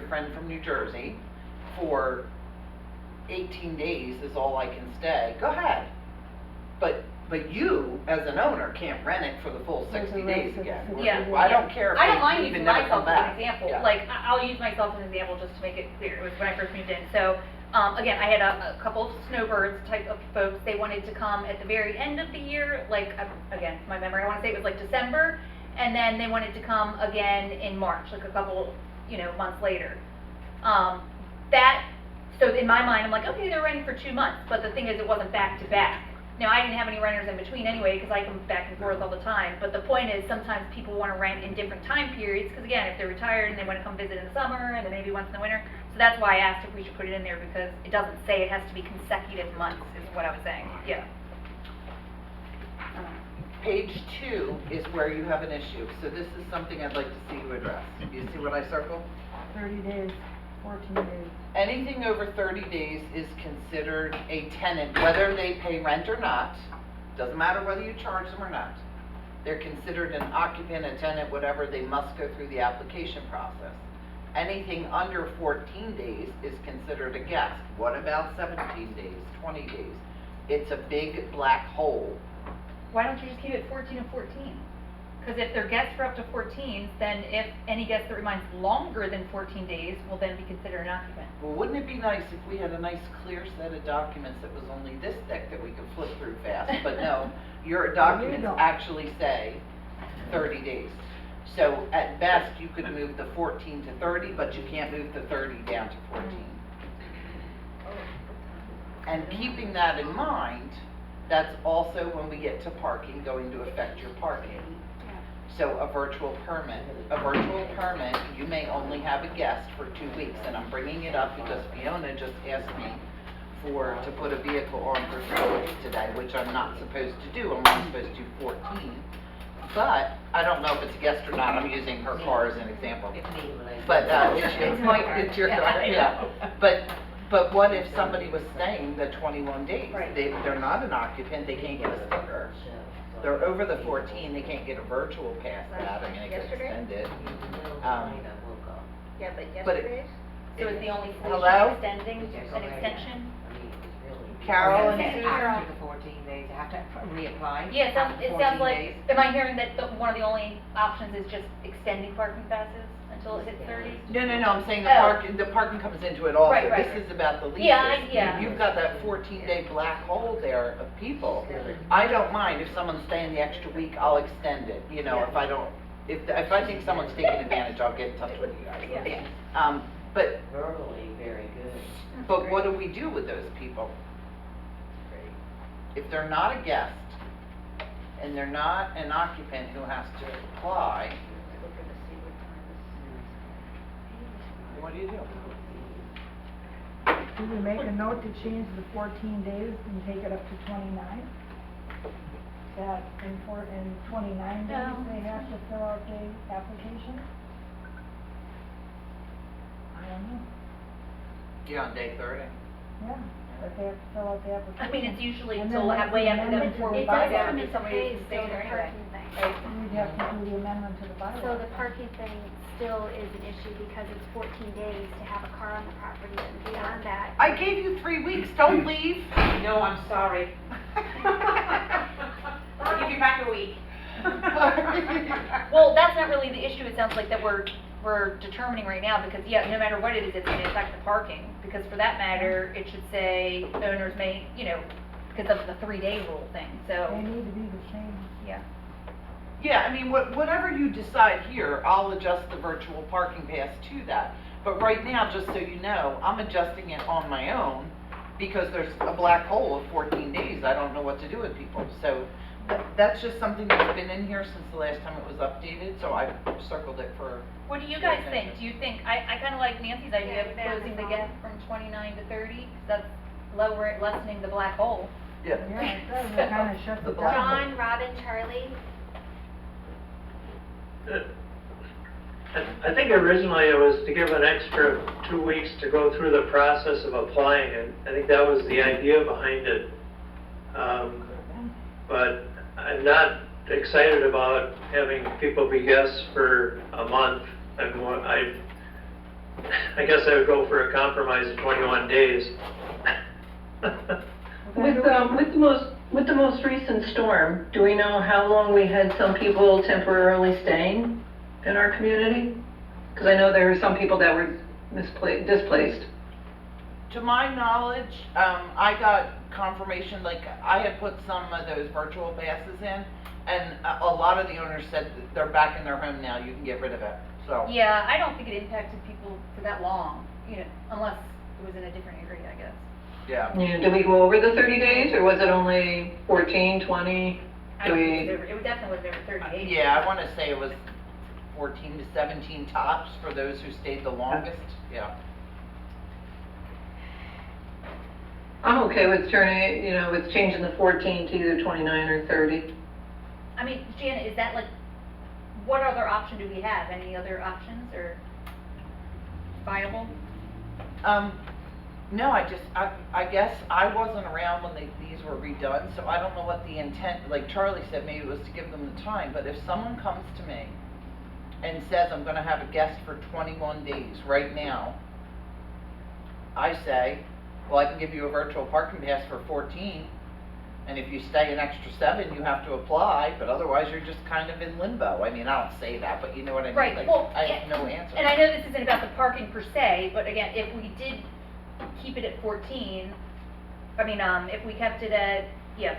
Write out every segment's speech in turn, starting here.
friend from New Jersey for 18 days is all I can stay, go ahead. But you, as an owner, can't rent it for the full 60 days again. Yeah. I don't care if I don't they mind even using never myself come as an back. example. Yeah. Like, I'll use myself as an example just to make it clear. It was when I first moved in. So, again, I had a couple of snowbirds type of folks. They wanted to come at the very end of the year, like, again, my memory, I want to say it was like December, and then they wanted to come again in March, like a couple, months later. So in my mind, I'm like, okay, they're renting for 2 months, but the thing is, it wasn't back to back. Now, I didn't have any renters in between anyway, because I come back and forth all the time, but the point is, sometimes people want to rent in different time periods, because again, if they're retired and they want to come visit in the summer, and then maybe once in the winter, so that's why I asked if we should put it in there, because it doesn't say it has to be consecutive months, is what I was saying, yeah. Page 2 is where you have an issue. So this is something I'd like to see you address. You see what I circled? 30 days, 14 days. Anything over 30 days is considered a tenant, whether they pay rent or not. Doesn't matter whether you charge them or not. They're considered an occupant, a tenant, whatever. They must go through the application process. Anything under 14 days is considered a guest. What about 17 days, 20 days? It's a big black hole. Why don't you just keep it 14 and 14? Because if they're guests for up to 14, then if any guest that remains longer than 14 days will then be considered an occupant. Well, wouldn't it be nice if we had a nice clear set of documents that was only this thick that we could flip through fast? But no, your documents actually say 30 days. So at best, you could move the 14 to 30, but you can't move the 30 down to 14. And keeping that in mind, that's also when we get to parking going to affect your parking. So a virtual permit, you may only have a guest for 2 weeks, and I'm bringing it up because Fiona just asked me to put a vehicle on for 3 weeks today, which I'm not supposed to do. I'm only supposed to do 14. But I don't know if it's a guest or not. I'm using her car as an example. But it's your car, yeah. But what if somebody was staying the 21 days? Right. They're not an occupant. They can't get a sticker. They're over the 14, they can't get a virtual past that, I mean, they could extend it. Yeah, but But it- yesterday? So is the only Hello? solution an extension? Carol and After Susan? the 14 days, I have to reapply? Yeah, after it 14 sounds like, days? am I hearing that one of the only options is just extending parking passes until it hits 30? No, I'm saying Oh. the parking comes into it also. Right. This is about the leases. Yeah. You've got that 14-day black hole there of people. I don't mind if someone's staying the extra week, I'll extend it, if I don't, if I think someone's taking advantage, I'll get in touch with you guys. Yeah. But Verbally, very good. But what do we do with those people? If they're not a guest, and they're not an occupant who has to apply, what do you do? Do we make a note to change the 14 days and take it up to 29? That in 29 days, No. they have to fill out the application? I don't know, Yeah, on day 30. yeah, but they have to fill out the application. I mean, it's usually And till then way that's after the them amendment before to we the find bylaw. out if somebody is Still staying the there anyway. parking thing. We'd have to do the amendment to the bylaw. So the parking thing still is an issue because it's 14 days to have a car on the property, and beyond that. I gave you 3 weeks, don't leave. No, I'm sorry. I'll give you back a week. Well, that's not really the issue, it sounds like that we're determining right now, because no matter what it is, it's gonna affect the parking, because for that matter, it should say owners may, because of the 3-day rule thing, They so, need to be the same. yeah. Yeah, I mean, whatever you decide here, I'll adjust the virtual parking pass to that. But right now, just so you know, I'm adjusting it on my own because there's a black hole of 14 days. I don't know what to do with people. So that's just something that's been in here since the last time it was updated, so I circled it for. What do you guys think? Do you think, I kinda like Nancy's idea of Yeah, closing the that's gap from 29 to 30, 'cause that's lessening the black hole. Yeah. Yeah, it does, it kinda shuts The it black down. John, Robin, Charlie, I think originally it was to give an extra 2 weeks to go through the process of applying, and I think that was the idea behind it. But I'm not excited about having people be guests for a month. I guess I would go for a compromise of 21 days. With the most recent storm, do we know how long we had some people temporarily staying in our community? Because I know there were some people that were displaced. To my knowledge, I got confirmation, like, I had put some of those virtual passes in, and a lot of the owners said that they're back in their home now, you can get rid of it, so. Yeah, I don't think it impacted people for that long, you know, unless it was in a different area, I guess. Yeah. Yeah, did we go over the 30 days, or was it only 14, 20? I don't think it definitely was over 30 days. Yeah, I wanna say it was 14 to 17 tops for those who stayed the longest, yeah. I'm okay with turning, with changing the 14 to either 29 or 30. I mean, Janet, is that like, what other option do we have? Any other options or viable? No, I guess I wasn't around when these were redone, so I don't know what the intent, like Charlie said, maybe it was to give them the time, but if someone comes to me and says, I'm gonna have a guest for 21 days right now, I say, well, I can give you a virtual parking pass for 14, and if you stay an extra 7, you have to apply, but otherwise you're just kind of in limbo. I mean, I don't say that, but you know what I mean? Right, Like, well, I have no answer. And I know this isn't about the parking per se, but again, if we did keep it at 14, I mean, if we kept it at,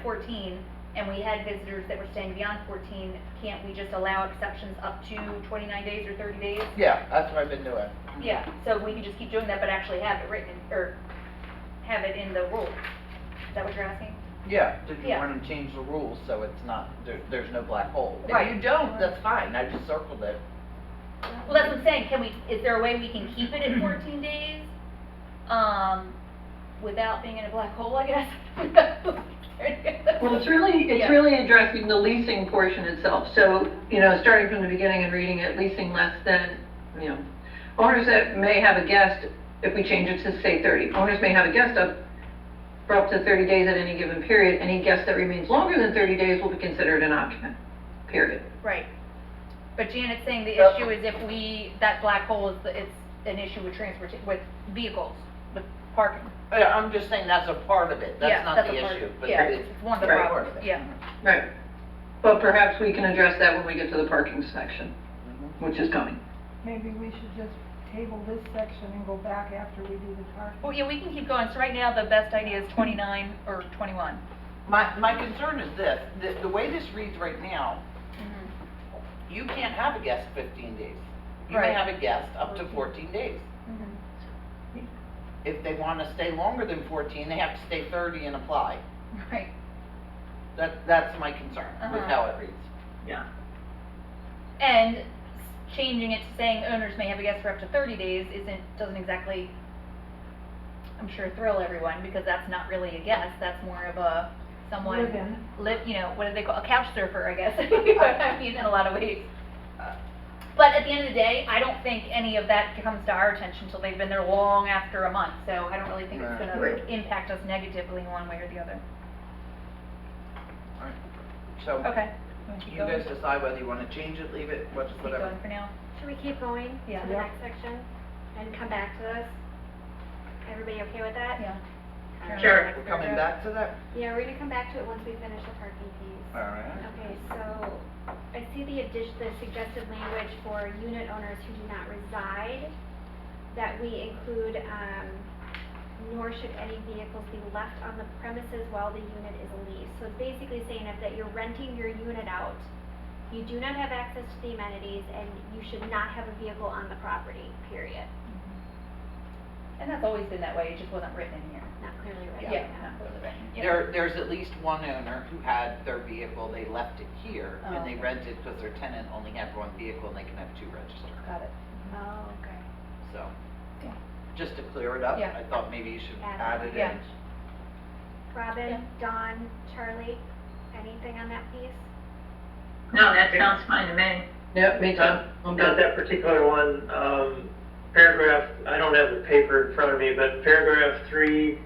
14, and we had visitors that were staying beyond 14, can't we just allow exceptions up to 29 days or 30 days? Yeah, that's what I've been doing. Yeah, so we can just keep doing that, but actually have it written, or have it in the rules. Is that what you're asking? Yeah, did you Yeah. want to change the rules so it's not, there's no black hole? Right. If you don't, that's fine, I just circled it. Well, that's what I'm saying, is there a way we can keep it at 14 days? Without being in a black hole, I guess? Well, it's really addressing the leasing portion itself. So, starting from the beginning and reading it, leasing less than, owners that may have a guest, if we change it to say 30, owners may have a guest for up to 30 days at any given period. Any guest that remains longer than 30 days will be considered an occupant, period. Right. But Janet's saying the issue is if that black hole is, it's an issue with with vehicles, with parking. Yeah, I'm just saying that's a part of it, Yeah, that's not that's the a part- issue, but yeah, it's. it's one of the Right. problems, yeah. Right. But perhaps we can address that when we get to the parking section, Mhm. which is coming. Maybe we should just table this section and go back after we do the parking. Well, yeah, we can keep going, so right now, the best idea is 29 or 21. My concern is this, the way this reads right now, you can't have a guest 15 days. You may Right. have a guest up to 14 days. If they want to stay longer than 14, they have to stay 30 and apply. Right. That's my concern with Uh-huh. how it reads. Yeah. And changing it to saying owners may have a guest for up to 30 days doesn't exactly, I'm sure, thrill everyone, because that's not really a guest, that's more of someone. Live-in. What do they call, a couch surfer, I guess, I mean, in a lot of ways. But at the end of the day, I don't think any of that comes to our attention until they've been there long after a month, so I don't really think it's gonna Right. impact us negatively in one way or the other. Alright. So, Okay. You wanna keep you going? guys decide whether you want to change it, leave it, Keep whatever. going for now? Should we keep going Yeah. to the Yeah. next section and come back to this? Everybody okay with that? Yeah. Alright. Sure. Next We're coming paragraph. back to that? Yeah, we're gonna come back to it once we finish the parking piece. Alright. Okay, so I see the suggested language for unit owners who do not reside, that we include, nor should any vehicles be left on the premises while the unit is leased. So it's basically saying that you're renting your unit out, you do not have access to the amenities, and you should not have a vehicle on the property, period. And that's always been that way, it just wasn't written in here. Not clearly written. Yeah, not clearly written. Yeah. There's at least one owner who had their vehicle, they left it here, Oh, and they okay. rented because their tenant only had one vehicle and they can have 2 registered. Got it. Oh, okay. So, Yeah. just to clear it up, Yeah. I thought maybe you should Add add it. it Yeah. in. Robin, Dawn, Charlie, anything on that piece? No, that sounds fine to me. Yep, me too. I'm Not good. that particular one, paragraph, I don't have the paper in front of me, but paragraph 3,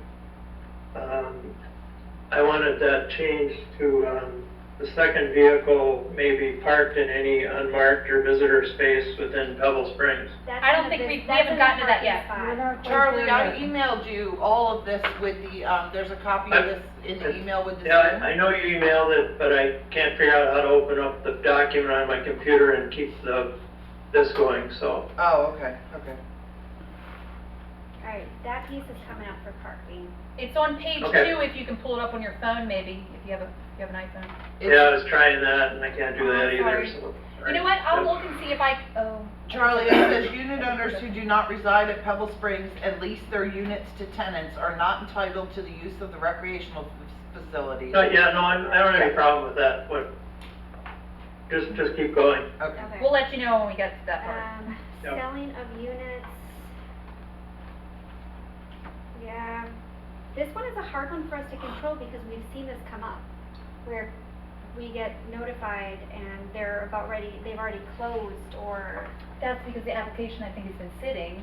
I wanted that changed to, the second vehicle may be parked in any unmarked or visitor space within Pebble Springs. I don't think we haven't gotten to that yet. We're not quite Charlie, there I yet. emailed you all of this with the, there's a copy of this in the email with the Yeah, Zoom. I know you emailed it, but I can't figure out how to open up the document on my computer and keep this going, so. Oh, okay, okay. Alright, that piece is coming up for parking. It's on page Okay. 2 if you can pull it up on your phone maybe, if you have an iPhone. Yeah, I was trying that and I can't do that Oh, either, sorry. so. You know what, I'll Yep. look and see if I, Charlie, it says unit owners who do not reside at Pebble Springs and lease their units to tenants are not entitled to the use of the recreational facilities. Yeah, no, I don't have any problem with that, but just keep going. Okay. we'll let you know when we get to that part. Yep. Selling of units. Yeah, this one is a hard one for us to control because we've seen this come up, where we get notified and they've already closed, or, That's because the application, I think, has been sitting,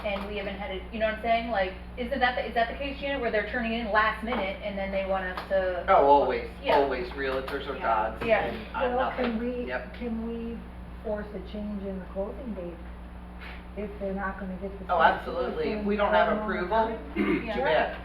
and we haven't had it, you know what I'm saying? Like, is that the case, Janet, where they're turning it in last minute, and then they want us to? Oh, always, Yeah. always, realtors are gods. Yeah. and I'm Well, nothing. can we force a change in the closing date if they're not gonna get the? Oh, absolutely, if we don't have approval, too Yeah. bad.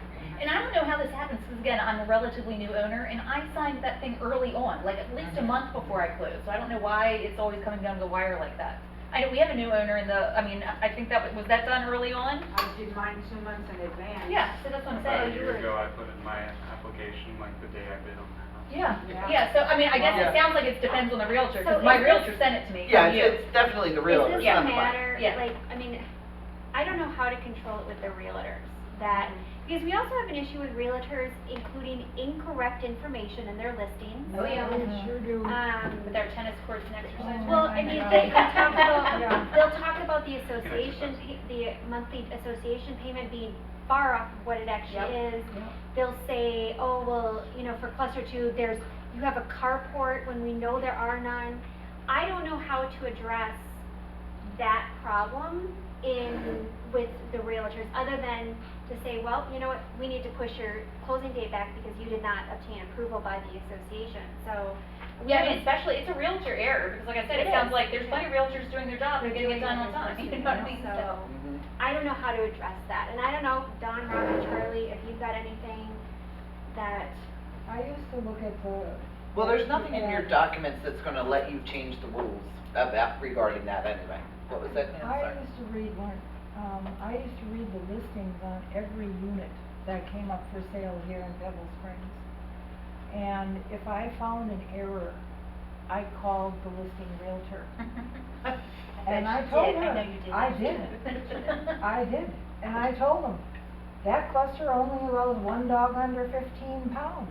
And I don't know how this happens, because again, I'm a relatively new owner, and I signed that thing early on, like at least a month before I closed, so I don't know why it's always coming down the wire like that. I know, we have a new owner in the, I mean, I think was that done early on? I did mine 2 months in advance. Yeah, so that's what I'm About a saying. year ago, I put in my application like the day I bid on the house. Yeah, Yeah. yeah, so I mean, I guess Yeah. it sounds like it depends on the realtor, So because my is this- realtor sent it to me Yeah, from you. it's definitely the realtors, is this Yeah. a not the buyer. matter, Yeah. like, I mean, I don't know how to control it with the realtors, that, because we also have an issue with realtors including incorrect information in their listings. Oh, yeah. They sure do. With their tennis courts and exercise. Well, I mean, they talk Yeah. about, they'll talk about the association, the monthly association payment being far off of what it actually is. Yep. They'll say, oh, well, you know, for cluster 2, you have a carport when we know there are none. I don't know how to address that problem with the realtors, other than to say, well, you know what, we need to push your closing date back because you did not obtain approval by the association, so. we Yeah, I mean, haven't- especially, it's a realtor error, because like I said, it It sounds is. like there's plenty of realtors doing their job, they're getting it done on time, you know what I mean, so. So, Mhm. I don't know how to address that, and I don't know, Don, Rob, and Charlie, if you've got anything that, I used to look at the. Well, there's nothing in your documents that's gonna let you change the rules about regarding that anyway. What was that, Nan? I Sorry. used to read I used to read the listings on every unit that came up for sale here in Pebble Springs. And if I found an error, I called the listing realtor. And I told her, I know you did. I did, I did, and I told them, that cluster only allows one dog under 15 pounds.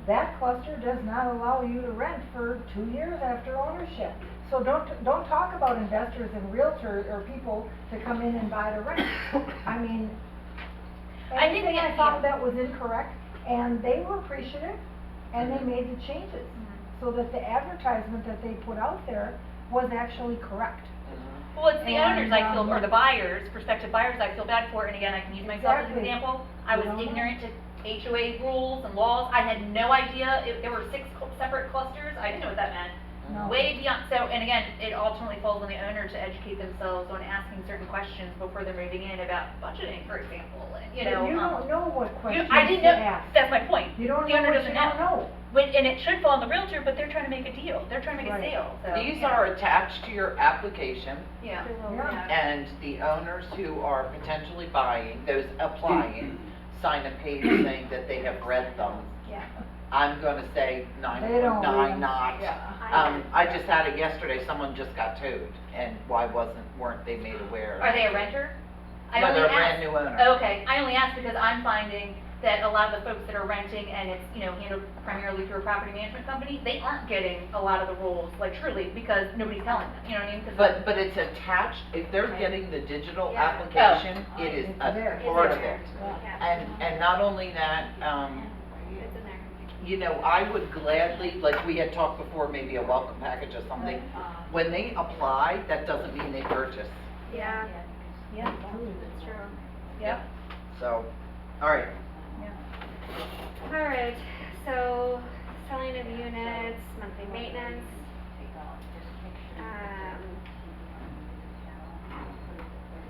That cluster does not allow you to rent for 2 years after ownership. So don't talk about investors and realtors or people to come in and buy to rent. I mean, I think anything I that- found that was incorrect, and they were appreciative, and they made the changes. So that the advertisement that they put out there was actually correct. Well, it's the owners I feel, And, or the buyers, prospective buyers I feel bad for, and again, I can use myself as an Exactly. example. I was You don't know. ignorant to HOA rules and laws, I had no idea if there were 6 separate clusters, I didn't know what that meant. No. Way beyond, so, and again, it ultimately falls on the owner to educate themselves on asking certain questions before they're moving in about budgeting, for example, and, you know. But you don't know what questions I didn't to know, ask. that's my point. You don't The know owner what doesn't you don't know. And it should fall on the realtor, but they're trying to make a deal, they're trying to make a Right. sale, so. These yeah. are attached to your application, Yeah. Yeah. and the owners who are potentially buying, those applying, sign a page saying that they have read them. Yeah. I'm gonna say They don't read 9.9 them. not. Yeah. I just had it yesterday, someone just got towed, and why weren't they made aware? Are they a renter? I No, only they're a ask- brand new owner. Okay, I only ask because I'm finding that a lot of the folks that are renting and it's, you know, handled primarily through a property management company, they aren't getting a lot of the rules, like truly, because nobody's telling them, you know what I mean? 'Cause But it's attached, if they're getting the digital Yeah. application, it is It's a there. part of It's it. there. Yeah. And not only that, It's in there. you know, I would gladly, like we had talked before, maybe a welcome package or something. When they apply, that doesn't mean they purchase, Yeah, Yeah, that's true. yep, so, all right. yeah. Alright, so selling of units,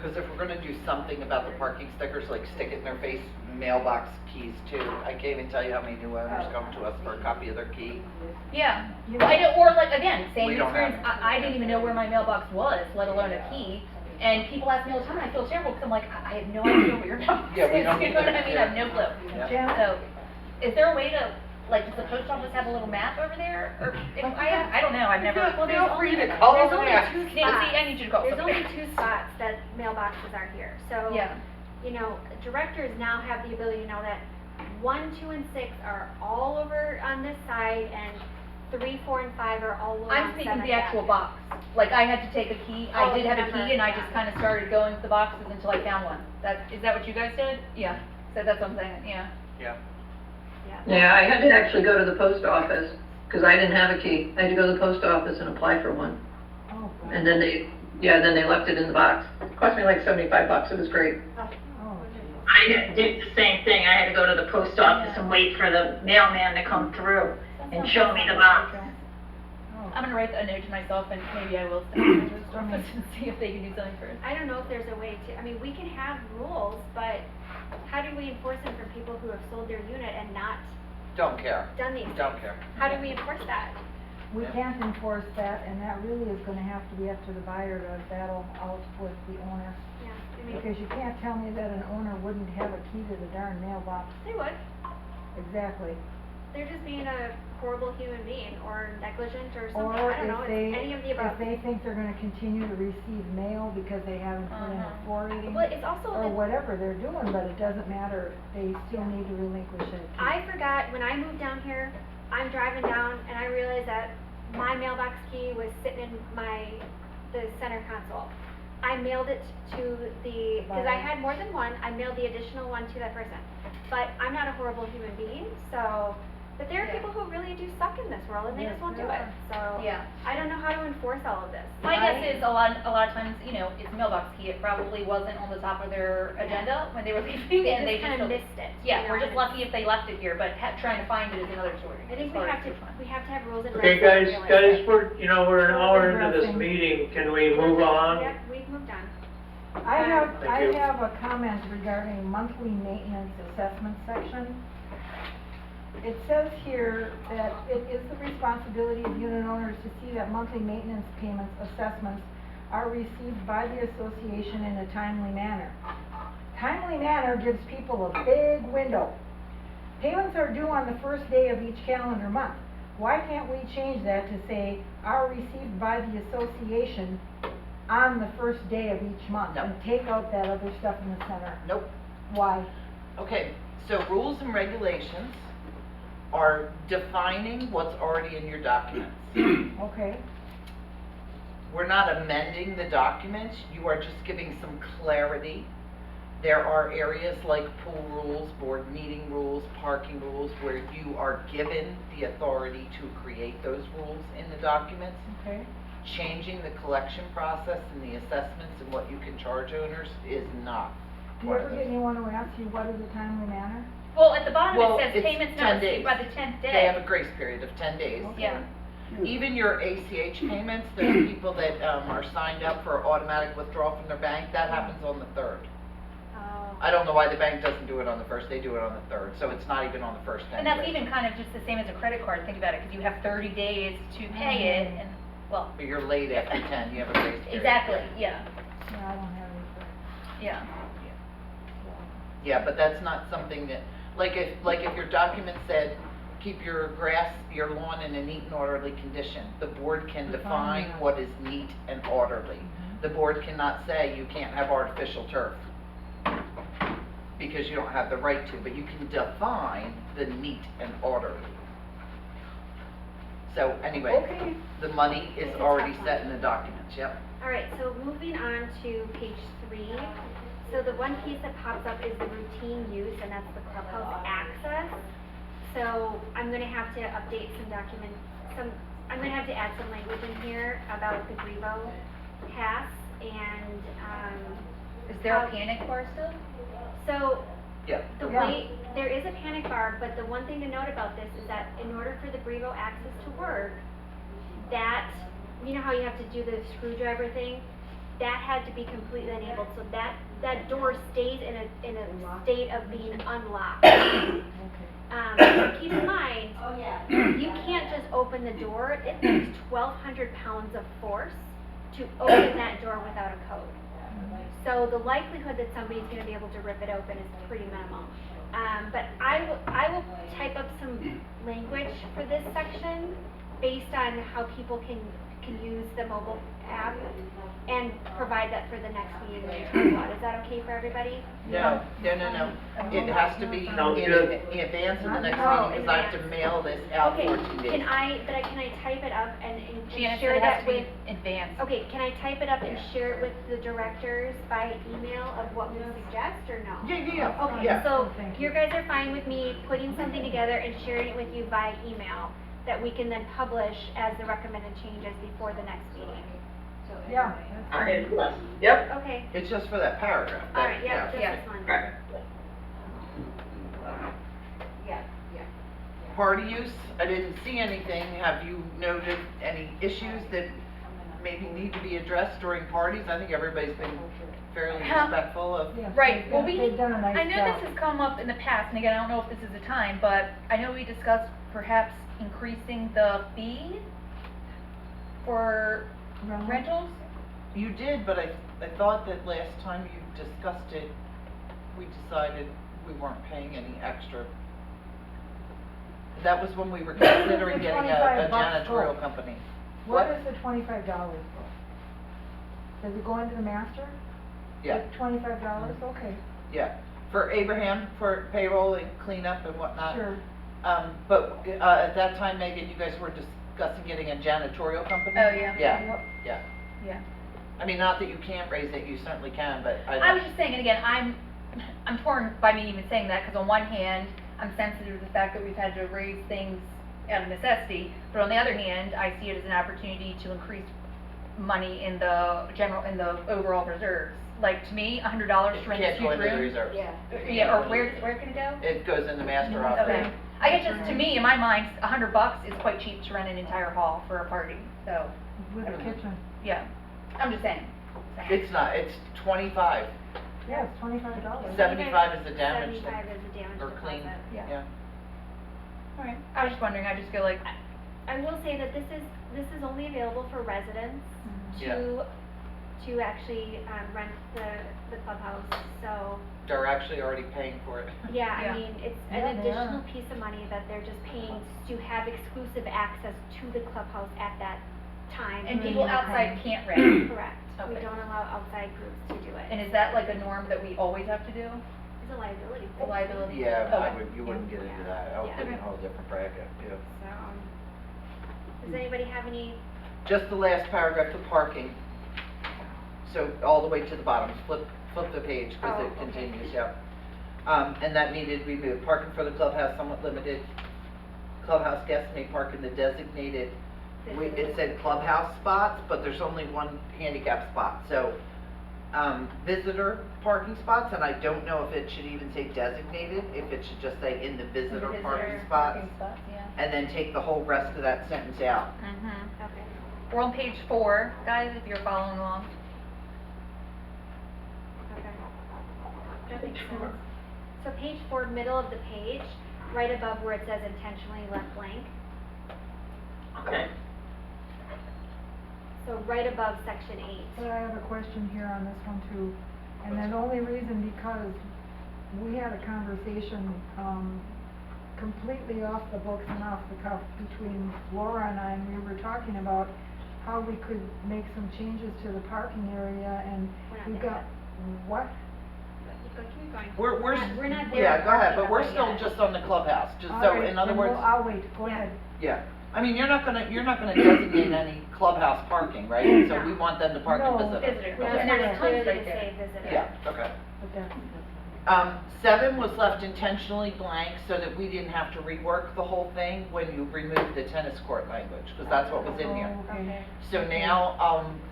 Cause if we're gonna do something about the parking stickers, like stick it in their face, mailbox keys too. I can't even tell you how many new owners come to us for a copy of their key. Yeah, I don't, or like, again, same We don't have experience, I didn't even know where my mailbox was, let alone a key. And people ask me all the time, and I feel terrible, because I'm like, I have no idea where your mailbox is, Yeah, we don't you know what I either, mean, I have no clue. Yeah. Janet? So, is there a way to, like, does the post office have a little map over there? Or, if, I don't know, I've never. Feel free to There's call only and ask. two Nancy, spots. I need you to call There's somebody. only two spots that mailboxes are here, so, Yeah. you know, directors now have the ability to know that 1, 2, and 6 are all over on this side, and 3, 4, and 5 are all over I'm on speaking of 7th the actual Avenue. box. Like, I had to take a key, Oh, I did have a remember, key, and I yeah. just kind of started going to the boxes until I found one. Is that what you guys did? Yeah, so that's what I'm saying, yeah. Yeah. Yeah, I had to actually go to the post office, because I didn't have a key. I had to go to the post office and apply for one. Oh, God. And then then they left it in the box. Cost me like $75, it was great. Oh, I did the same thing. I had to go to the post office and wait for the mailman to come through and show me the box. oh. I'm gonna write a note to myself, and maybe I will step to the post office and see if they can do something first. I don't know if there's a way to, I mean, we can have rules, but how do we enforce them for people who have sold their unit and not Don't care. done these Don't things? care. How do we enforce that? We Yeah. can't enforce that, and that really is gonna have to be up to the buyer to battle out with the owner. Yeah, I mean, Because you can't tell me that an owner wouldn't have a key to the darn mailbox. they would. Exactly. They're just being a horrible human being or negligent or something. Or I don't know. if It's any of the if above. they think they're gonna continue to receive mail because they haven't put in a 4 rating, Well, it's also or that whatever they're doing, but it doesn't matter, they still need to relinquish it. I forgot when I moved down here, I'm driving down and I realized that my mailbox key was sitting in the center console. I mailed it to because I had more than one, I mailed the additional one to that person. But I'm not a horrible human being, so, but there are Yeah. people who really do suck in this world and they Yes, just won't do there it, so. Yeah. I don't know how to enforce all of this. My guess is a lot of times, you know, it's mailbox key, it probably wasn't on the top of their agenda when they were leaving, and they just kind just of don't- missed it. Yeah, you we're know, just and lucky if they left it here, but trying to find it is another story. I think as far as we which one. have to have rules and regs. Okay, that guys, realize we're an hour into this Progressing. meeting, can we move on? Yeah, we've moved on. I have Thank you. a comment regarding monthly maintenance assessment section. It says here that it is the responsibility of unit owners to see that monthly maintenance payments assessments are received by the association in a timely manner. Timely manner gives people a big window. Payments are due on the first day of each calendar month. Why can't we change that to say, are received by the association on the first day of each month? No. And take out that other stuff in the center. Nope. Why? Okay, so rules and regulations are defining what's already in your documents. Okay, We're not amending the documents, you are just giving some clarity. There are areas like pool rules, board meeting rules, parking rules, where you are given the authority to create those rules in the documents. okay. Changing the collection process and the assessments and what you can charge owners is not Do you part ever of get this. anyone who asks you what is a timely manner? Well, at the bottom Well, it says it's payments 10 not days. received by the 10th day. They have a grace period of 10 days. Yeah. Even your ACH payments, those people that are signed up for automatic withdrawal from their bank, that happens on the 3rd. Oh. I don't know why the bank doesn't do it on the 1st, they do it on the 3rd, so it's not even on the 1st And that's anyway. even kind of just the same as a credit card, think about it, because you have 30 days to pay it, and, well, But you're late after 10, you have a grace period. exactly, yeah, No, I don't have any. yeah. Yeah, but that's not something that, like if your document said, keep your grass, your lawn in a neat and orderly condition, the board can Define define that. what is neat and orderly. Mm-hmm. The board cannot say you can't have artificial turf, because you don't have the right to, but you can define the neat and orderly. So anyway, Okay. the money is It's a already tough set one. in the documents, yep. All right, so moving on to page 3. So the one piece that pops up is the routine use, and that's the clubhouse access. So I'm gonna have to update I'm gonna have to add some language in here about the Grebo pass and, Is there a panic bar still? so Yeah. the Yeah. way, there is a panic bar, but the one thing to note about this is that in order for the Brevo access to work, that, you know how you have to do the screwdriver thing? that had to be completely enabled, so that door stays in a state of being unlocked. Keep in mind, you can't just open the door, it takes 1,200 pounds of force to open that door without a code. So the likelihood that somebody's gonna be able to rip it open is pretty minimal. But I will type up some language for this section based on how people can use the mobile app and provide that for the next meeting when we talk about. Is that okay for everybody? No. It has to be Sounds good. in advance of the next Oh, meeting, because I have to mail this out Okay, 14 days. can I type it up and Janice share said it has that to be with? advanced. Okay, can I type it up and share it with the directors by email of what we suggest, or no? Yeah. Okay, Yeah. so Thank you guys are fine with me putting something together and sharing it with you via email that we can then publish as the recommended changes before the next meeting? Yeah, that's Okay, yep. Okay, It's just for that paragraph. that- alright, yeah, just Yeah. this one. Right. Party use, I didn't see anything. Have you noted any issues that maybe need to be addressed during parties? I think everybody's been fairly respectful of. Yes, Right, they've well, done- we, they've done a nice I know job. this has come up in the past, and again, I don't know if this is the time, but I know we discussed perhaps increasing the fee for rentals? You did, but I thought that last time you discussed it, we decided we weren't paying any extra. That was when we were considering getting a $25 janitorial for. company. What is the $25 for? Does it go into the master? Yeah, $25, okay, yeah. For Abraham, for payroll and cleanup and whatnot. sure. But, at that time, Megan, you guys were discussing getting a janitorial company? Oh, yeah. Yeah, yeah. Yeah. I mean, not that you can't raise it, you certainly can, but I was just saying, and again, I'm torn by me even saying that, because on one hand, I'm sensitive to the fact that we've had to raise things out of necessity, but on the other hand, I see it as an opportunity to increase money in the overall reserves. Like, to me, $100 to rent a can't go huge into the room. reserves. Yeah, or where can it go? It goes in the master Okay. operating. I guess just, to me, in my mind, $100 is quite cheap to rent an entire hall for a party, so, With a kitchen. yeah. I'm just saying. It's not, it's 25. Yeah, it's $25. 75 is the damage 75 is the damage or clean, deposit. yeah. Alright, I was just wondering, I just feel like, I will say that this is only available for residents Yeah. to actually rent the clubhouse, so, They're actually already paying for it. yeah, Yeah. I mean, it's Yeah, an they additional are. piece of money that they're just paying to have exclusive access to the clubhouse at that time. and Mm-hmm. people outside can't rent. Correct, we Okay. don't allow outside groups to do it. And is that like a norm that we always have to do? It's a liability. A liability? Yeah, Okay. you wouldn't get into that. I would Yeah. put it in a whole different bracket, yeah. So, does anybody have any, Just the last paragraph, the parking. So all the way to the bottom, flip the page, because Oh, it okay. continues, yeah. And that needed to be moved. Parking for the clubhouse somewhat limited. Clubhouse guests may park in the designated, it said clubhouse spots, but there's only one handicap spot. So, visitor parking spots, and I don't know if it should even say designated, if it should just say in the visitor parking spots. Yeah. And then take the whole rest of that sentence out. Mm-hmm. okay. We're on page 4, guys, if you're following along. Okay. That makes sense. So page 4, middle of the page, right above where it says intentionally left blank. Okay. So right above section 8. But I have a question here on this one too, and the only reason because we had a conversation, completely off the books and off the cuff between Laura and I, and we were talking about how we could make some changes to the parking area, and We're not we've there got, yet. what? Keep going. We're not there. Yeah, go ahead, but talking we're about still yet. just on the clubhouse, just All so, right, in other then words, I'll wait, go ahead. yeah. I mean, you're not gonna designate any clubhouse parking, right? So we want them to park in No. visitor. Visitor. We Okay. And just there's want tons clearly right to there. say visitor. Yeah, okay. But that's, 7 was left intentionally blank so that we didn't have to rework the whole thing when you removed the tennis court language, because that's what was in here. oh, okay. So now,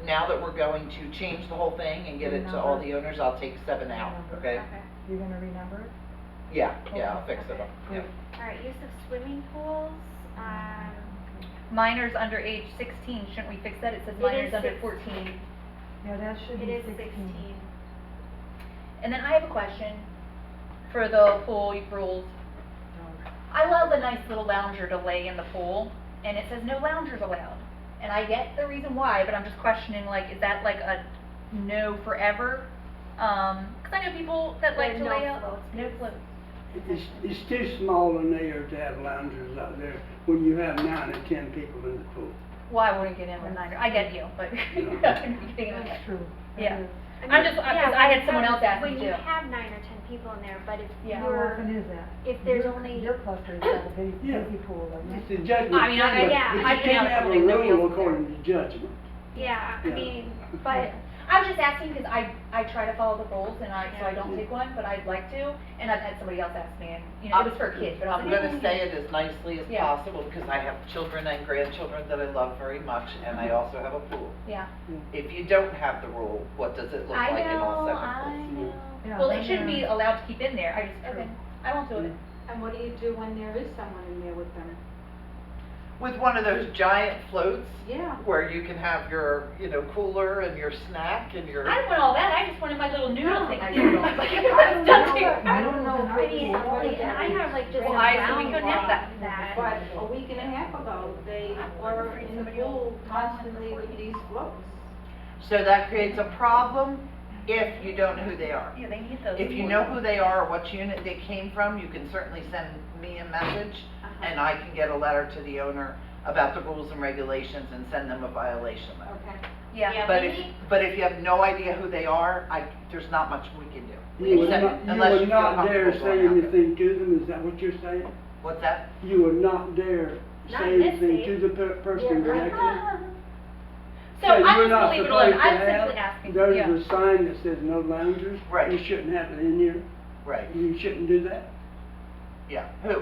now that we're going to change the whole thing and get it to all the owners, I'll take 7 out, okay? Okay. You're gonna renumber it? Yeah, I'll fix it up, yeah. All right, use of swimming pools, Minors under age 16, shouldn't we fix that? It says It minors is under 16. 14. Yeah, that should It be is 16. 16. And then I have a question for the pool rules. I love a nice little lounger to lay in the pool, and it says no loungers allowed. And I get the reason why, but I'm just questioning, like, is that like a no forever? 'Cause I know people that like There to are no lay out, floats, no please. floats. It's too small in there to have loungers out there when you have 9 or 10 people in the pool. Well, I wouldn't get in with neither, I get you, but you're not gonna be getting in with That's that. true. That Yeah. is. I'm just, because I had someone else ask me When too. you have 9 or 10 people in there, but if Yeah. How you're, often is that? if there's Your- only- Your cluster is got a busy, Yeah. busy pool, doesn't It's it? a judgment I mean, I- thing, yeah, but I've you been can't out have a pulling nobody rule else in there. according to judgment. yeah, I Yeah. mean, but I was just asking because I try to follow the rules and so I Yeah. don't take one, but I'd like to, and I've had somebody else ask me, and, you know, it was for a kid, but I was I'm like. gonna say it as nicely as Yeah. possible, because I have children and grandchildren that I love very much, and I also have a pool. Yeah. If you don't have the rule, what does it look I like in all know, 7 I pools? know. Yeah, Well, it then shouldn't be they're- allowed to keep in there, I just, okay, I won't do it. And what do you do when there is someone in there with them? With one of those giant floats, Yeah. where you can have your, cooler and your snack and your. I didn't want all that, I just wanted my little noodle thing I did. Like, I don't know, I don't know. I mean, and I have like just a Well, I assume we round couldn't have one that. But a week and a half ago, they were in the pool constantly with these floats. So that creates a problem if you don't know who they are. Yeah, they need those. If you know who they are or what unit they came from, you can certainly send me a message, and I can get a letter to the owner about the rules and regulations and send them a violation letter. Okay. Yeah. But if you have no idea who they are, there's not much we can do. You would Except- not, you unless would feel not dare comfortable say going out there. anything to them, is that what you're saying? What's that? You would not dare Not say in this anything to state. the person directly? So Say I'm you're just not gonna leave it supposed alone, to I'm have- simply asking, There's yeah. a sign that says no loungers. Right. You shouldn't have it in here. Right, You shouldn't do that. yeah. Who?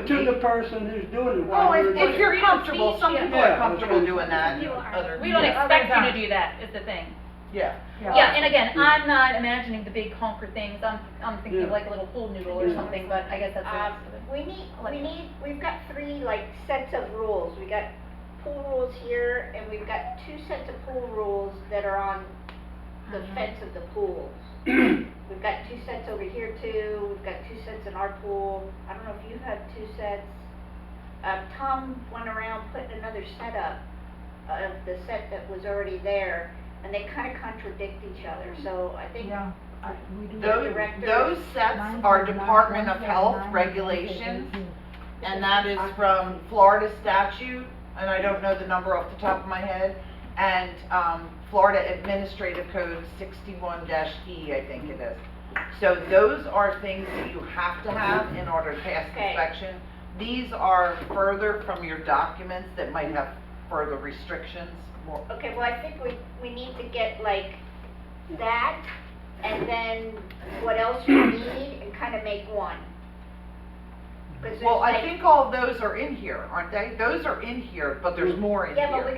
To Me? the person who's doing it. Oh, while you're if there. you're freedom of comfortable, speech, some yeah. people Yeah, are comfortable okay. doing that, and People are. other. We don't Yeah. expect you Others to do that, is the thing. Yeah, Yeah, and again, I'm not imagining the big honker things, I'm thinking of Yeah. like a little pool noodle or Yeah. something, but I guess that's. We've got 3 like sets of rules. We got pool rules here, and we've got 2 sets of pool rules that are on the fence of the pools. We've got 2 sets over here too, we've got 2 sets in our pool. I don't know if you have 2 sets. Tom went around putting another set up of the set that was already there, and they kind of contradict each other, so I think Yeah, we do. those, directors. those sets Mine are says Department of 9, Health 9, regulations, 18. and that is from Florida statute, and I don't know the number off the top of my head, and, Florida Administrative Code 61-E, I think it is. So those are things that you have to have in order to pass Okay. inspection. These are further from your documents that might have further restrictions, more. Okay, well, I think we need to get like that, and then what else we need, and kind of make one. 'Cause there's Well, I like- think all of those are in here, aren't they? Those are in here, but there's more in here. Yeah, but we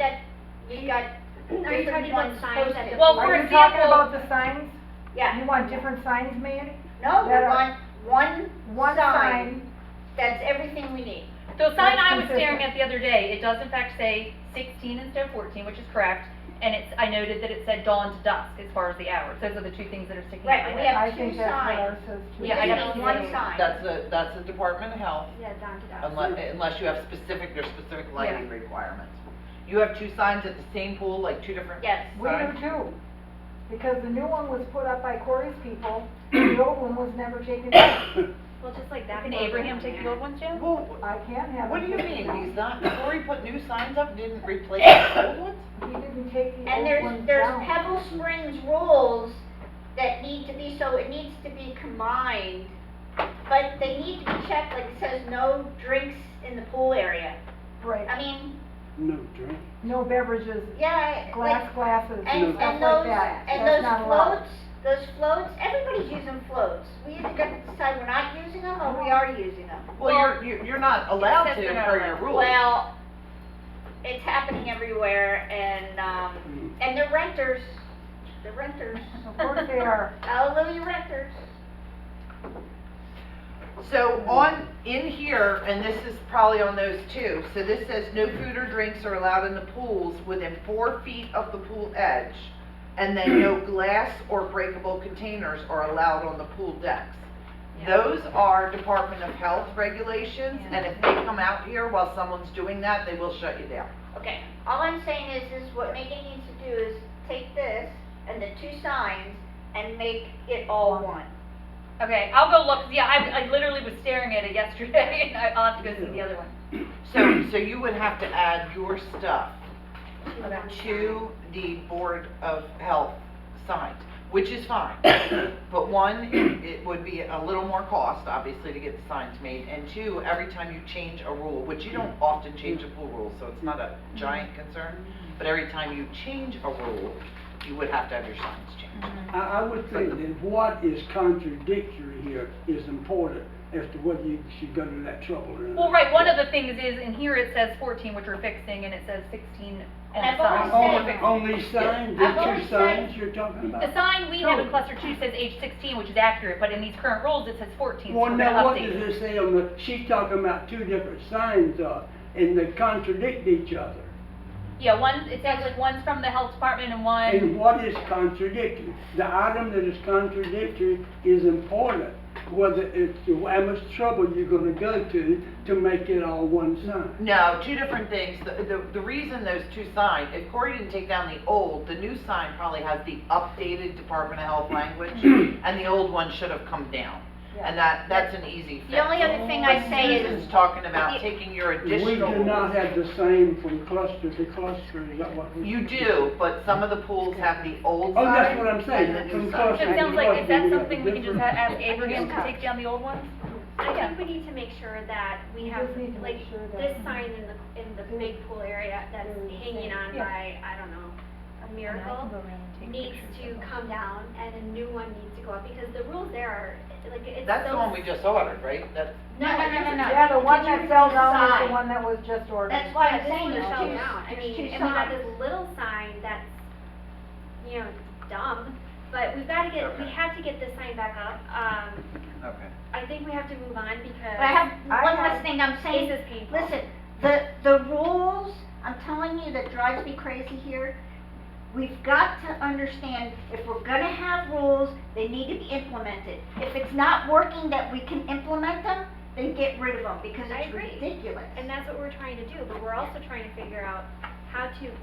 got Are you different talking about ones signs at the posted. Well, Are for you talking example- about the signs? Yeah, You want different signs made? no, we that are- want one One sign, sign, that's everything we need. The sign That's I was staring consistent. at the other day, it does in fact say 16 instead of 14, which is correct, and I noted that it said dawn to dusk as far as the hours, those are the 2 things that are sticking out Right, in but my we head. have I 2 think that's what ours signs. says too. We Yeah, I just got need it. one sign. That's the Department of Health, Yeah, down to that. unless you have there's specific lighting requirements. You have 2 signs at the same pool, like 2 different Yes. We do signs? too, because the new one was put up by Corey's people, and the old one was never taken down. Well, just like that. Can photo Abraham in take the there. old ones down? Well, I can't have. what do him you take it mean, down. he's not, before he put new signs up, didn't replace the old ones? He didn't take the And old ones there's down. Pebble Springs rules that need to be, so it needs to be combined, but they need to be checked, like it says no drinks in the pool area. Right, I mean, No drink. no beverages, yeah, like, glasses, and stuff those, like that, and that's those not allowed. floats, everybody's using floats. We either got to decide we're not using them or we are using them. Well, you're not allowed says to they're not per your allowed. rules. Well, it's happening everywhere, and they're renters, Of course they are. hallelujah renters. So in here, and this is probably on those 2, so this says no food or drinks are allowed in the pools within 4 feet of the pool edge, and then no glass or breakable containers are allowed on the pool decks. Yeah. Those are Department of Health regulations, and if they come out here while someone's doing that, they will shut you down. Okay, all I'm saying is what Megan needs to do is take this and the 2 signs and make it all one. Okay, I'll go look, yeah, I literally was staring at it yesterday, and I'll have to go see the other one. So you would have to add your stuff to the Board of Health signs, which is fine. But one, it would be a little more cost, obviously, to get the signs made, and 2, every time you change a rule, which you don't often change a pool rule, so it's not a giant concern, but every time you change a rule, you would have to have your signs changed. I would think that what is contradictory here is important as to whether you should go to that trouble or not. Well, right, one of the things is, in here it says 14, which we're fixing, and it says 16 on I've the sign. always We're said- fixing. On these signs, I've these always 2 said- signs you're talking about? The sign we have in cluster 2 says age 16, which is accurate, but in these current rules, it says 14, so Well, we're gonna now what update does it. it say on the, she's talking about 2 different signs, and they contradict each other. Yeah, one, it says like one's from the health department and one, And what is contradictory? The item that is contradictory is important, whether it's how much trouble you're gonna go to make it all one sign. No, 2 different things. The reason those 2 signs, if Corey didn't take down the old, the new sign probably has the updated Department of Health language, and the old one should have come down. And that's an easy fix. The only other thing I But say Susan's is, talking about taking your We additional do not rules. have the same from cluster to cluster, is that what we? You do, but some of the pools have the old Oh, sign that's what I'm saying, and the new from sign. cluster so it sounds like, is that we have something we can just different- ask Abraham to take down the old ones? I think we need to make sure that we We have, just need to like, make sure that- this sign in the big pool area that's hanging on Yeah. by, I don't know, a miracle, needs to come down and a new one needs to go up, because the rules there are, like, it's That's the those- one we just ordered, right? That's, no. Yeah, the one Did you that fell down sign? is the one that was just ordered. That's why I'm This saying one there's fell 2, down. I there's mean, 2 and we got signs. this little sign that's, you know, dumb, but we Okay. have to get this sign back up. okay. I think we have to move on because But I have I one have- last thing I'm saying. this is painful. Listen, the rules, I'm telling you, that drives me crazy here. We've got to understand, if we're gonna have rules, they need to be implemented. If it's not working that we can implement them, then get rid of them, because I it's agree. ridiculous. And that's what we're trying to do, but we're also trying to figure out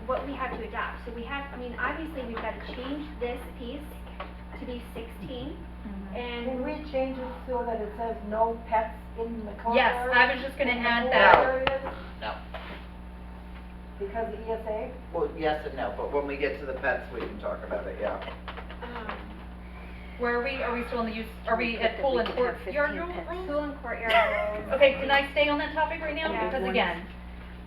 what we have to adopt. So we have, I mean, obviously, we've got to change this piece to be 16, Can and we change it so that it says no pets in the courtyard? Yes, I was just gonna in the add pool that. areas? No. Because of ESA? Well, yes and no, but when we get to the pets, we can talk about it, yeah. Where are we still in the use, are we at pool and courtyard rules? pool and courtyard rules. Okay, can I stay on that topic right now? Yeah. Because again,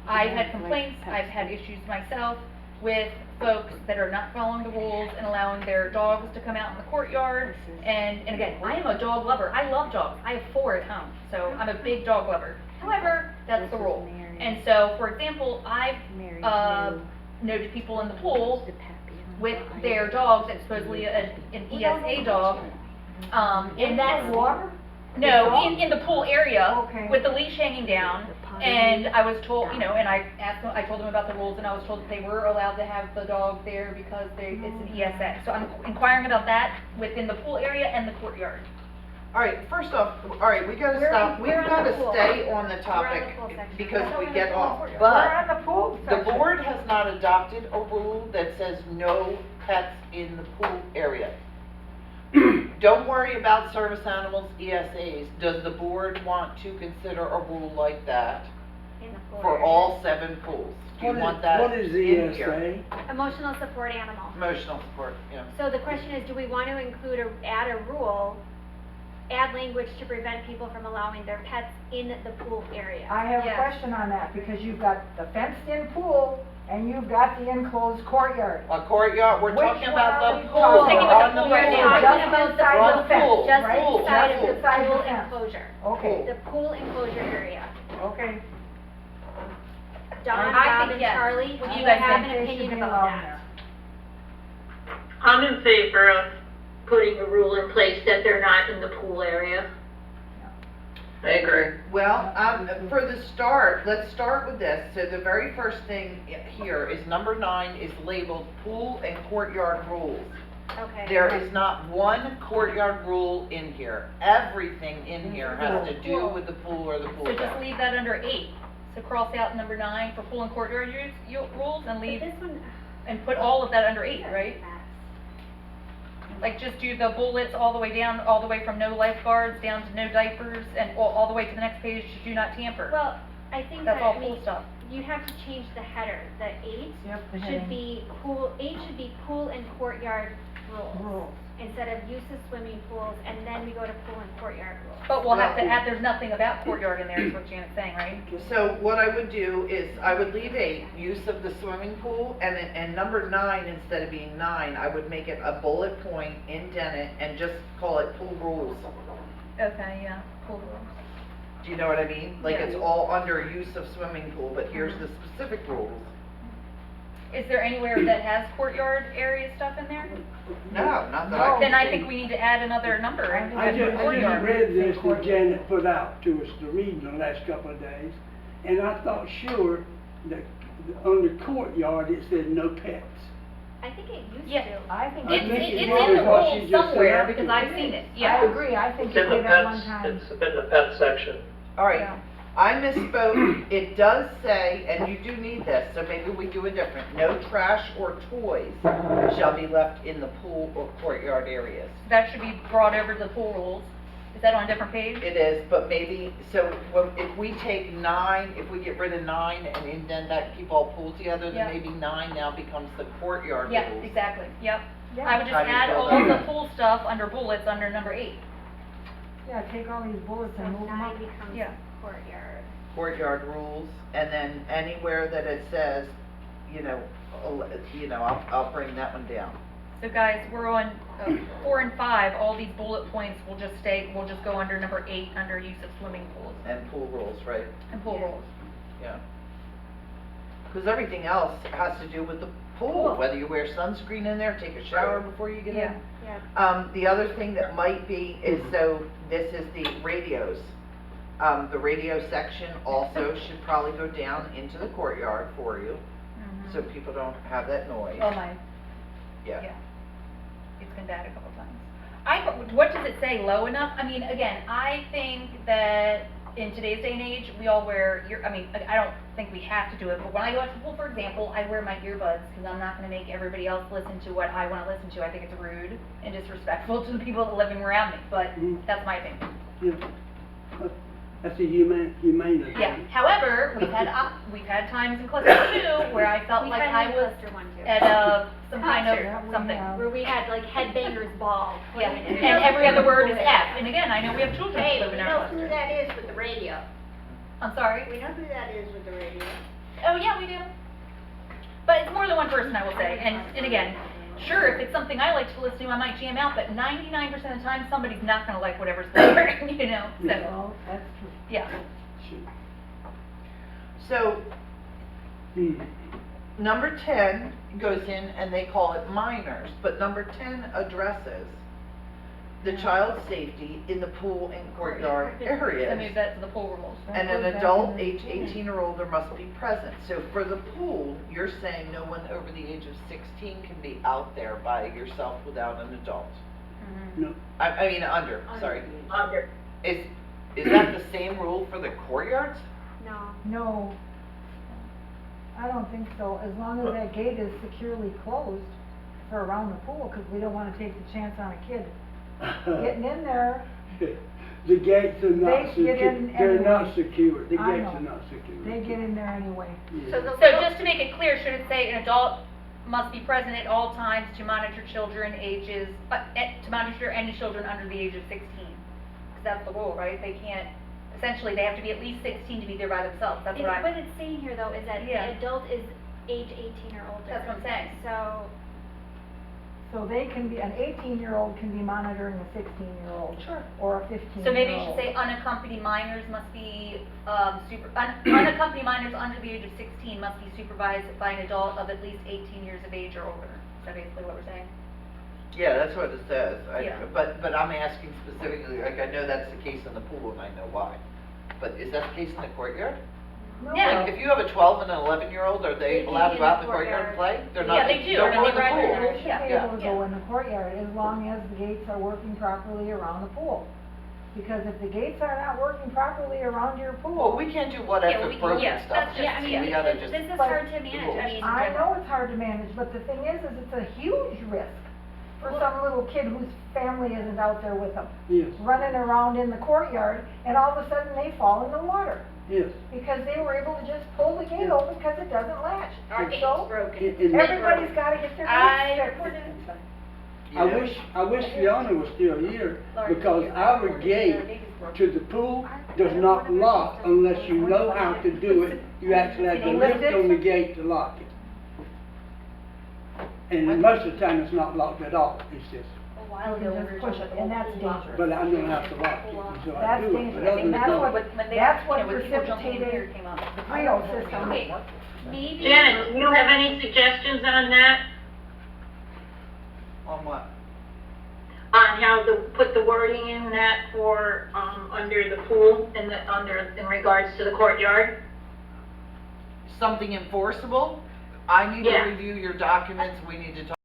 I've had complaints, I've had issues myself with folks that are not following the rules and allowing their dogs to come out in the courtyard. And again, I am a dog lover, I love dogs, I have 4 at home, so I'm a big dog lover. However, that's the rule. And so, for example, I've, noted people in the pool with their dog that's supposedly an ESA dog, and that's. Water? No, in the pool area, Okay. with the leash hanging down, and I was told, you know, and I asked them, I told them about the rules, and I was told that they were allowed to have the dog there because it's an ESA. So I'm inquiring about that within the pool area and the courtyard. All right, first off, all right, we gotta We're stop, on- we've we're on gotta the pool. stay on the We're on topic the pool section. because I thought we we were get on the off. courtyard. We're But on the pool the section. board has not adopted a rule that says no pets in the pool area. Don't worry about service animals, ESAs. Does the board want to consider a rule like that In the pool for area. all 7 pools? Do you want that What is the in here? ESA? Emotional support animal. Emotional support, yeah. So the question is, do we want to add a rule, add language to prevent people from allowing their pets in the pool area? I have a Yes. question on that, because you've got the fenced-in pool and you've got the enclosed courtyard. A courtyard, we're Which talking one about are the we pool, talking Sticking with we're the on the pool, pool. we're Just talking about inside We're on the the fence, pool. Just right? Pool, inside pool. of the Inside the pool fence. enclosure, Okay, the pool enclosure area. okay. Don, I Bob, think and yes. Charlie, What do do you you guys have think? an They should opinion be about allowed that? there. I'm in favor of putting a rule in place that they're not in the pool area. I agree. Well, for the start, let's start with this. So the very first thing here is number 9 is labeled pool and courtyard rules. Okay. There is not one courtyard rule in here. Everything in here has to do with the pool or the pool So just deck. leave that under 8. So cross out number 9 for pool and courtyard rules and But leave, this one. and put all of that under 8, right? Like just do the bullets all the way down, all the way from no lifeguards down to no diapers, and all the way to the next page to do not tamper. Well, I think That's that, all I mean, pool stuff. you have to change the header, the 8 Yep, the should heading. be pool, 8 should be pool and courtyard rules. Rules. Instead of use of swimming pools, and then we go to pool and courtyard rules. But we'll have to add, there's nothing about courtyard in there, is what Janet's saying, right? So what I would do is I would leave 8, use of the swimming pool, and number 9, instead of being 9, I would make it a bullet point, indent it, and just call it pool rules. Okay, yeah, pool rules. Do you know what I mean? Like Yeah. it's all under use of swimming pool, but here's the specific rules. Is there anywhere that has courtyard area stuff in there? No, not that I Then can I see. think we need to add another number and I put just courtyard. read this that Janet put out to us to read in the last couple of days, and I thought sure that on the courtyard it said no pets. I think it used Yeah. to. I think. I It's, think it's it in is the what she rules just said somewhere, after. because I've seen it, I yeah. agree, I think It's it in the did at one pets, time. it's in the pet section. All right, Yeah. I misspoke. It does say, and you do need this, so maybe we do a different. No trash or toys shall be left in the pool or courtyard areas. That should be brought over to the pool rules. Is that on a different page? It is, but maybe, so if we take 9, if we get rid of 9 and indent that, keep all pools together, Yeah. then maybe 9 now becomes the courtyard Yeah, rules. exactly, yep. Yeah. I would just How do you add feel all about of the that? pool stuff under bullets under number 8. Yeah, take all these bullets So and move them 9 up. becomes Yeah. courtyard. Courtyard rules, and then anywhere that it says, I'll bring that one down. So guys, we're on 4 and 5, all these bullet points will just go under number 8, under use of swimming pools And pool rules, right? and pool rules. Yeah. Because everything else has to do with the pool, whether you wear sunscreen in there, take a shower before you get Yeah. in. Yeah. The other thing that might be is, so this is the radios. The radio section also should probably go down into the courtyard for you, Mhm. so people don't have that noise. Oh my, Yeah. yeah. It's been bad a couple times. What does it say, low enough? I mean, again, I think that in today's day and age, we all wear I don't think we have to do it, but when I go out to the pool, for example, I wear my earbuds, because I'm not gonna make everybody else listen to what I wanna listen to. I think it's rude and disrespectful to the people living around me, but that's my opinion. Yeah. That's a humane opinion. Yeah, however, we've had times in cluster 2 where I felt We like had I one was cluster 1 too. at some kind Concert. Yeah, of we something. have. Where we had like headbangers ball. Yeah, playing in and it. every other word is F, and again, I know we have children Hey, who live we in know our who cluster. that is with the radio. I'm sorry? We know who that is with the radio. Oh, yeah, we do. But it's more than one person, I will say, and again, sure, if it's something I like to listen to, I might jam out, but 99% of the time, somebody's not gonna like whatever's there, so, Well, that's true. yeah. So, number 10 goes in and they call it minors, but number 10 addresses the child's safety in the pool and courtyard So areas. move that to the pool rules. And an adult age 18 or older must be present. So for the pool, you're saying no one over the age of 16 can be out there by yourself without an adult. Mhm. No, I mean under, sorry. Under. Is that the same rule for the courtyards? No. No, I don't think so, as long as that gate is securely closed for around the pool, because we don't wanna take the chance on a kid getting in there. The gates are not They get secure, in they're anyway. not secure, the I gates know. are not secure. They get in there anyway. Yeah. So the So just to make it clear, should it say an adult must be present at all times to monitor children ages, to monitor any children under the age of 16? Because that's the rule, right? They can't, essentially, they have to be at least 16 to be there by themselves, that's what What it's saying here though is that Yeah. the adult is age 18 or older. That's what I'm saying. So they can be, an 18-year-old can be monitoring a 16-year-old. Sure. Or a 15-year-old. So maybe you should say unaccompanied minors must be, unaccompanied minors under the age of 16 must be supervised by an adult of at least 18 years of age or older. Is that basically what we're saying? Yeah, that's what it says. Yeah. But I'm asking specifically, like, I know that's the case in the pool and I know why. But is that the case in the courtyard? No. Yeah. Like, if you have a 12 and an 11-year-old, are They they can allowed be to go in out in the the courtyard and courtyard. play? They're not, Yeah, they do. don't I go mean, in the they pool. ride They should Yeah, be yeah, able to go in the courtyard as long as the gates are working properly around the pool. Because if the gates are not working properly around your pool. Well, we can't do Yeah, whatever we can- broken yeah, stuff. that's just- Yeah, I mean, We gotta this just. is But- hard to manage, I mean. I know it's hard to manage, but the thing is it's a huge risk for some little kid whose family isn't out there with them. Yes, Running around in the courtyard, and all of a sudden they fall in the water. yes. Because they were able to just pull the gate open because it doesn't latch. Our gate's So, broken. everybody's gotta get their gates fixed. I wish Fiona was still here, because our gate to the pool does not lock unless you know how to do it. You actually have to lift on the gate to lock it. And most of the time, it's not locked at all, it's just, A while You ago, can we were just push talking it, about and that's pool lockers. dangerous. but I don't have to lock it, so I That's do it, dangerous, but others and that's don't. what, When they, that's you what know, when people jumping in here precipitated came up. the 3.0 system. Okay. Maybe. Janet, do you have any suggestions on that? On what? On how to put the wording in that for, under the pool and in regards to the courtyard? Something enforceable? I need to Yeah. review your documents, we need to talk